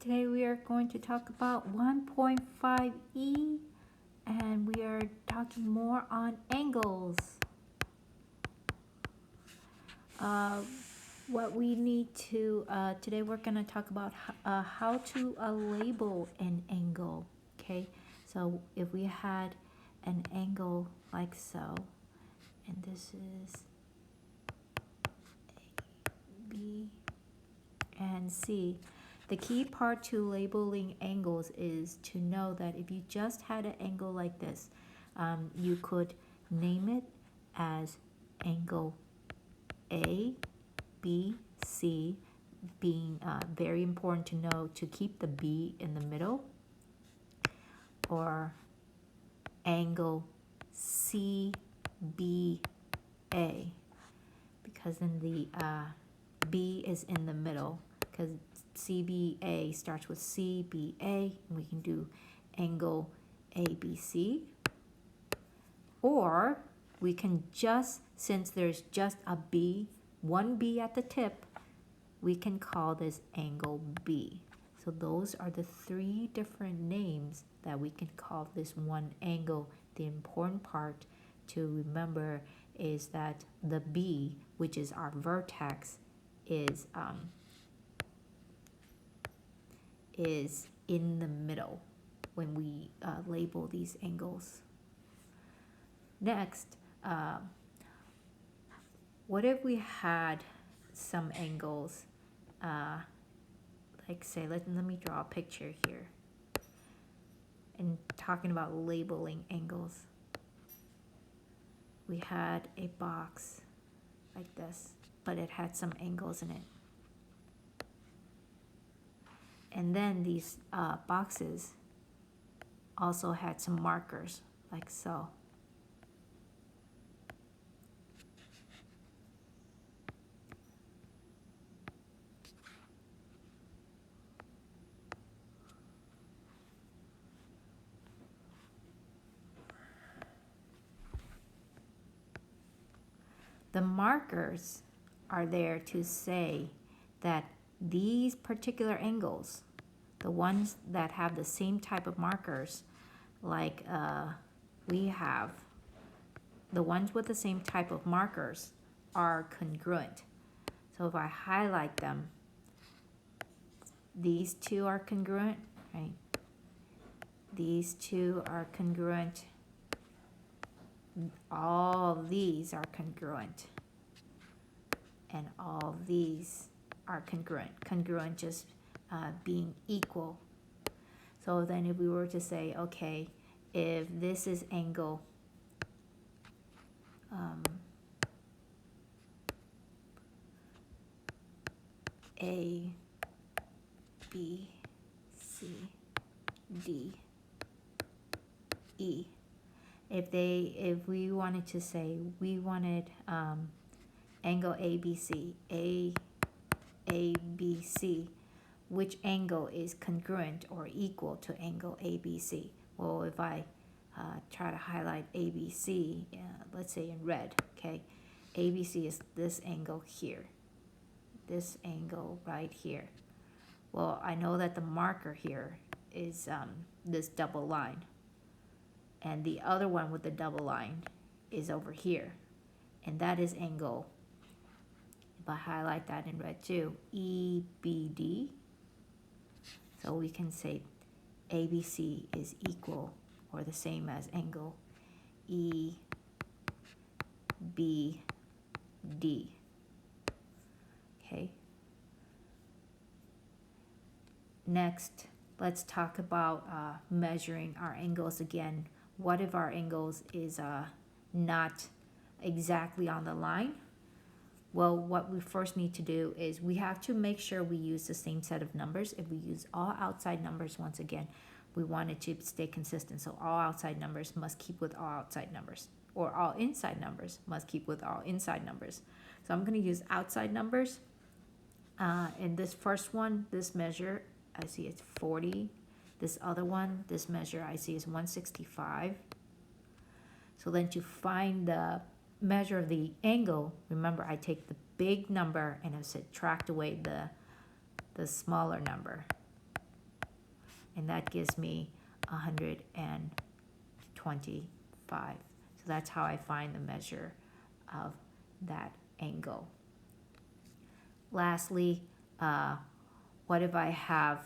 Today we are going to talk about 1.5e and we are talking more on angles. What we need to, today we're going to talk about how to label an angle, okay? So if we had an angle like so, and this is A, B, and C. The key part to labeling angles is to know that if you just had an angle like this, you could name it as angle A, B, C, being very important to know to keep the B in the middle, or angle C, B, A, because then the B is in the middle, because CBA starts with CBA, and we can do angle ABC. Or we can just, since there's just a B, one B at the tip, we can call this angle B. So those are the three different names that we can call this one angle. The important part to remember is that the B, which is our vertex, is in the middle when we label these angles. Next, what if we had some angles, like say, let me draw a picture here, and talking about labeling angles. We had a box like this, but it had some angles in it. And then these boxes also had some markers, like so. The markers are there to say that these particular angles, the ones that have the same type of markers, like we have, the ones with the same type of markers are congruent. So if I highlight them, these two are congruent, right? These two are congruent. All of these are congruent. And all of these are congruent. Congruent just being equal. So then if we were to say, okay, if this is angle A, B, C, D, E. If we wanted to say we wanted angle ABC, ABC, which angle is congruent or equal to angle ABC? Well, if I try to highlight ABC, let's say in red, okay, ABC is this angle here, this angle right here. Well, I know that the marker here is this double line, and the other one with the double line is over here, and that is angle, if I highlight that in red too, EBD. So we can say ABC is equal or the same as angle EBD. Okay. Next, let's talk about measuring our angles again. What if our angles is not exactly on the line? Well, what we first need to do is we have to make sure we use the same set of numbers. If we use all outside numbers, once again, we want it to stay consistent. So all outside numbers must keep with all outside numbers, or all inside numbers must keep with all inside numbers. So I'm going to use outside numbers. In this first one, this measure, I see it's 40. This other one, this measure I see is 165. So then to find the measure of the angle, remember I take the big number and I subtract away the smaller number. and that gives me 125. So that's how I find the measure of that angle. Lastly, what if I have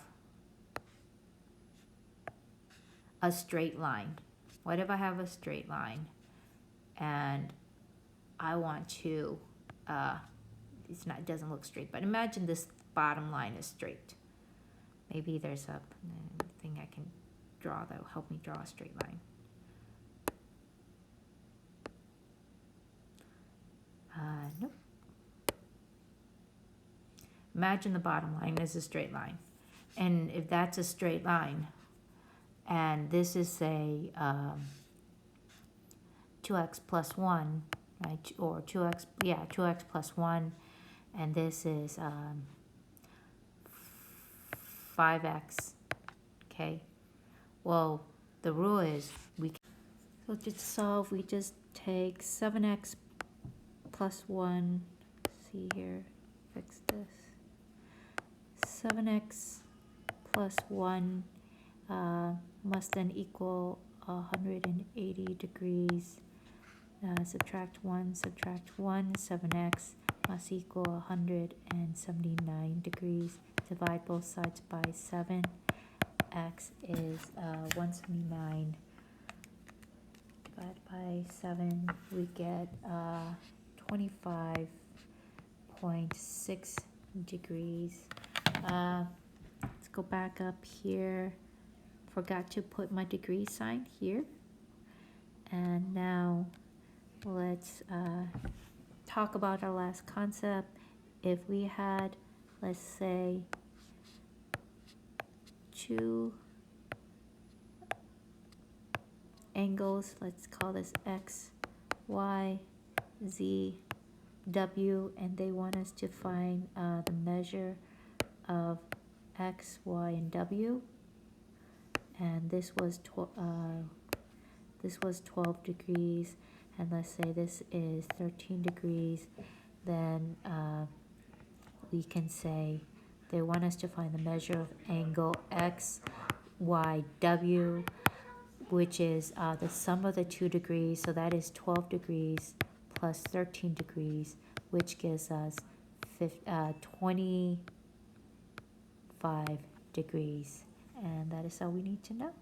a straight line? What if I have a straight line and I want to, it doesn't look straight, but imagine this bottom line is straight. Maybe there's a thing I can draw that will help me draw a straight line. Nope. Imagine the bottom line is a straight line. And if that's a straight line, and this is say 2x plus 1, right? Or 2x plus 1, and this is 5x, okay? Well, the rule is so to solve, we just take 7x plus 1, see here, fix this, 7x plus 1 must then equal 180 degrees. Subtract 1, 7x must equal 179 degrees. Divide both sides by 7. X is 179. Divide by 7, we get 25.6 degrees. Let's go back up here. Forgot to put my degree sign here. And now let's talk about our last concept. If we had, let's say, two angles, let's call this X, Y, Z, W, and they want us to find the measure of X, Y, and W. And this was 12 degrees, and let's say this is 13 degrees, then we can say they want us to find the measure of angle X, Y, W, which is the sum of the 2 degrees, so that is 12 degrees plus 13 degrees, which gives us 25 degrees. And that is all we need to know.